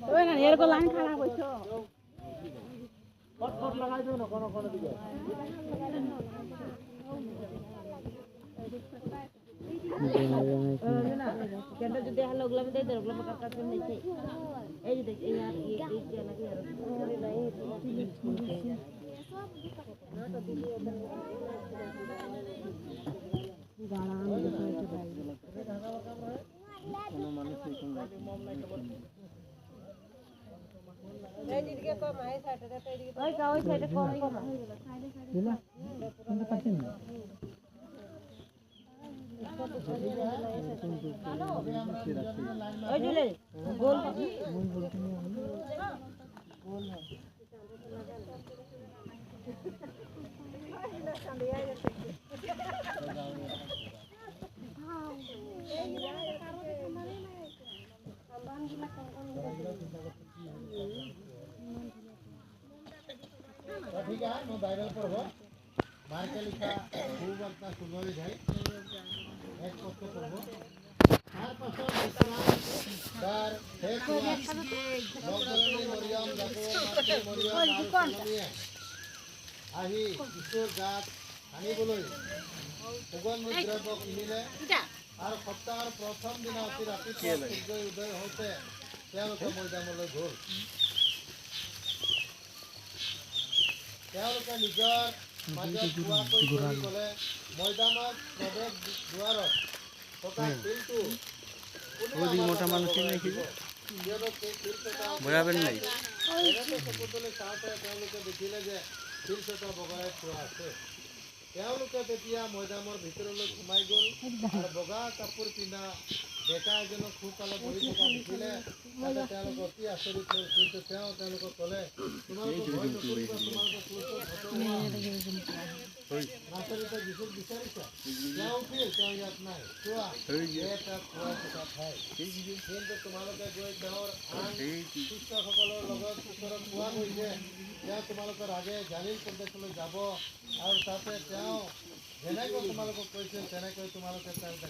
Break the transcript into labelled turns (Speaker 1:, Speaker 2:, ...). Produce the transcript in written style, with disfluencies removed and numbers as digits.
Speaker 1: ওই না এরকম লাইন খারাপ হইছো
Speaker 2: কট কট লাগাই দাও না কোন কোন দিকে
Speaker 1: কেনটা যদি হলো ওগুলা মধ্যে দেব ওগুলা কাটা করে নিতে এই যে দেখ এই আর এই যে নাকি আর
Speaker 2: কোনো মানুষ এরকম
Speaker 1: এই দিকে কম আই সাইডে তো এদিকে ওই ওই সাইডে কম কম
Speaker 2: দিলা কোনটা পাচ্ছেন না
Speaker 1: ওই দিলে গোল
Speaker 2: ठीक है मैं वायरल पर हो मार के लिखा खूब अपना सुनवाई जाए एक पोस्ट पर हो हर पसंद दार एक लोकदलनी मरियम जाको माते मरियम नामी आही ईश्वर गात हानि बोलै भगवान मुद्राबक मिले আর সপ্তাহের প্রথম দিন অতি রাতি সূর্য উদয় হতে তেওঁলোকে মৈদামলৈ গ'ল তেওঁলোকে নিজৰ মাজত খোৱাকৈ কৰি গ'লে মৈদামত প্ৰৱেশ দুৱাৰত থকা শিলটো মোটা মানুহ চকুতলৈ চাওঁতে তেওঁলোকে দেখিলে যে শিল চটা বগাই থোৱা আছে তেওঁলোকে তেতিয়া মৈদামৰ ভিতৰলৈ সোমাই গ'ল আৰু বগা কাপোৰ পিন্ধা ডেকা এজনক সোঁফালে বহি থকা দেখিলে তাতে তেওঁলোক অতি আচৰিত হ'ল কিন্তু তেওঁলোকক ক'লে তোমালোকে ভয় নকৰিবা তোমালোকৰ নাচৰিত যিচুক বিচাৰিছা তেওঁ উঠিল তেওঁ ইয়াত নাই চোৱা এটা খোৱা চোকা ঠাই কিন্তু তোমালোকে গৈ তেওঁৰ আন শিষ্যসকলৰ লগত ওচৰত পোৱা গৈছে তেওঁ তোমালোকৰ আগে জালিল প্ৰদেশলৈ যাব আৰু তাতে তেওঁ যেনেকৈ তোমালোকক কৈছিল তেনেকৈ তোমালোকে